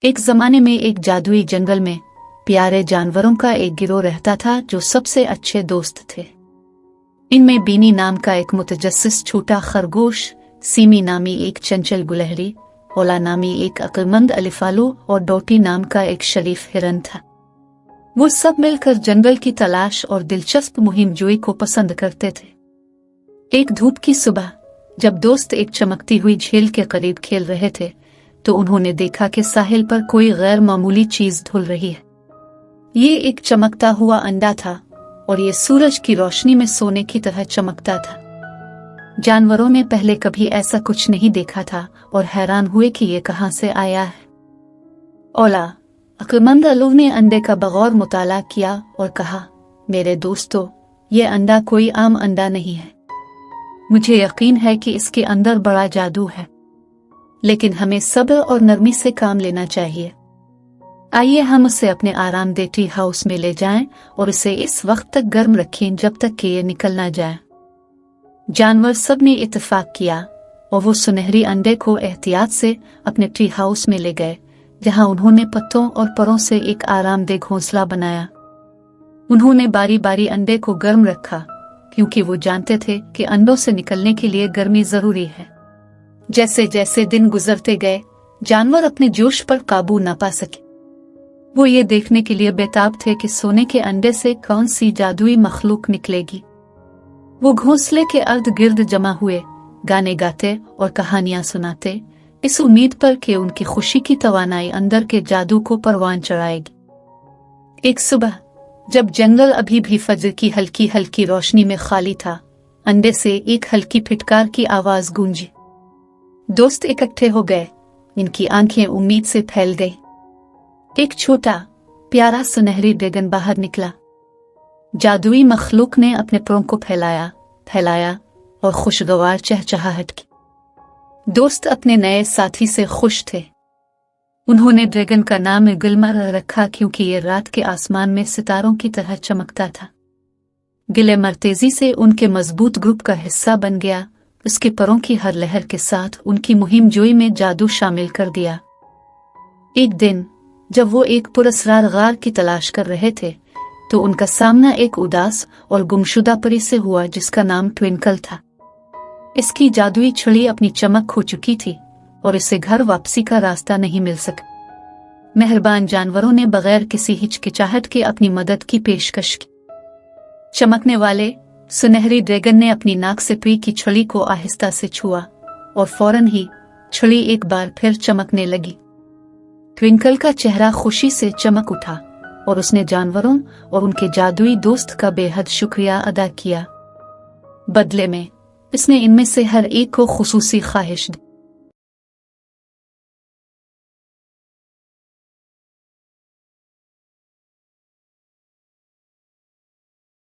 एक जमाने में एक जादुई जंगल में प्यारे जानवरों का एक गिरोह रहता था जो सबसे अच्छे दोस्त थे। इनमें बीनी नाम का एक मुतजस्सिस छोटा खरगोश, सीमी नामी एक चंचल गुलहरी, ओला नामी एक अक्लमंद अलिफालू और डोटी नाम का एक शरीफ हिरन था। वो सब मिलकर जंगल की तलाश और दिलचस्प मुहिम जोई को पसंद करते थे। एक धूप की सुबह जब दोस्त एक चमकती हुई झील के करीब खेल रहे थे तो उन्होंने देखा कि साहिल पर कोई गैर मामूली चीज धुल रही है। ये एक चमकता हुआ अंडा था और ये सूरज की रोशनी में सोने की तरह चमकता था। जानवरों ने पहले कभी ऐसा कुछ नहीं देखा था और हैरान हुए कि ये कहां से आया है। ओला, अक्लमंद आलू ने अंडे का बगौर मुताला किया और कहा, मेरे दोस्तों, ये अंडा कोई आम अंडा नहीं है। मुझे यकीन है कि इसके अंदर बड़ा जादू है, लेकिन हमें सब्र और नरमी से काम लेना चाहिए। आइए हम उसे अपने आरामदेह ट्री हाउस में ले जाएं और उसे इस वक्त तक गर्म रखें जब तक कि ये निकल ना जाए। जानवर सब ने इत्तेफाक किया और वो सुनहरी अंडे को एहतियात से अपने ट्री हाउस में ले गए, जहां उन्होंने पत्तों और परों से एक आरामदेह घोंसला बनाया। उन्होंने बारी बारी अंडे को गर्म रखा क्योंकि वो जानते थे कि अंडों से निकलने के लिए गर्मी जरूरी है। जैसे जैसे दिन गुजरते गए, जानवर अपने जोश पर काबू न पा सके। वो ये देखने के लिए बेताब थे कि सोने के अंडे से कौन सी जादुई मखलूक निकलेगी। वो घोंसले के अर्द गिर्द जमा हुए, गाने गाते और कहानियां सुनाते, इस उम्मीद पर कि उनकी खुशी की तवानाई अंदर के जादू को परवान चढ़ाएगी। एक सुबह जब जंगल अभी भी फजर की हल्की हल्की रोशनी में खाली था, अंडे से एक हल्की फिटकार की आवाज गूंजी। दोस्त इकट्ठे हो गए, इनकी आंखें उम्मीद से फैल गई। एक छोटा प्यारा सुनहरी ड्रैगन बाहर निकला। जादुई मखलूक ने अपने पंख को फैलाया और खुशगवार चहचहाहट की। दोस्त अपने नए साथी से खुश थे। उन्होंने ड्रैगन का नाम गिलमर रखा क्योंकि ये रात के आसमान में सितारों की तरह चमकता था। गिलमर तेजी से उनके मजबूत ग्रुप का हिस्सा बन गया। उसके परों की हर लहर के साथ उनकी मुहिम जोई में जादू शामिल कर दिया। एक दिन जब वो एक पुरस्कार गार की तलाश कर रहे थे तो उनका सामना एक उदास और गुमशुदा परी से हुआ जिसका नाम ट्विंकल था। इसकी जादुई छड़ी अपनी चमक खो चुकी थी और इसे घर वापसी का रास्ता नहीं मिल सका। मेहरबान जानवरों ने बगैर किसी हिचकिचाहट के अपनी मदद की पेशकश की। चमकने वाले सुनहरी ड्रैगन ने अपनी नाक से परी की छड़ी को आहिस्ता से छुआ और फौरन ही छड़ी एक बार फिर चमकने लगी। ट्विंकल का चेहरा खुशी से चमक उठा और उसने जानवरों और उनके जादुई दोस्त का बेहद शुक्रिया अदा किया। बदले में इसने इनमें से हर एक को खुसूसी ख्वाहिश दी।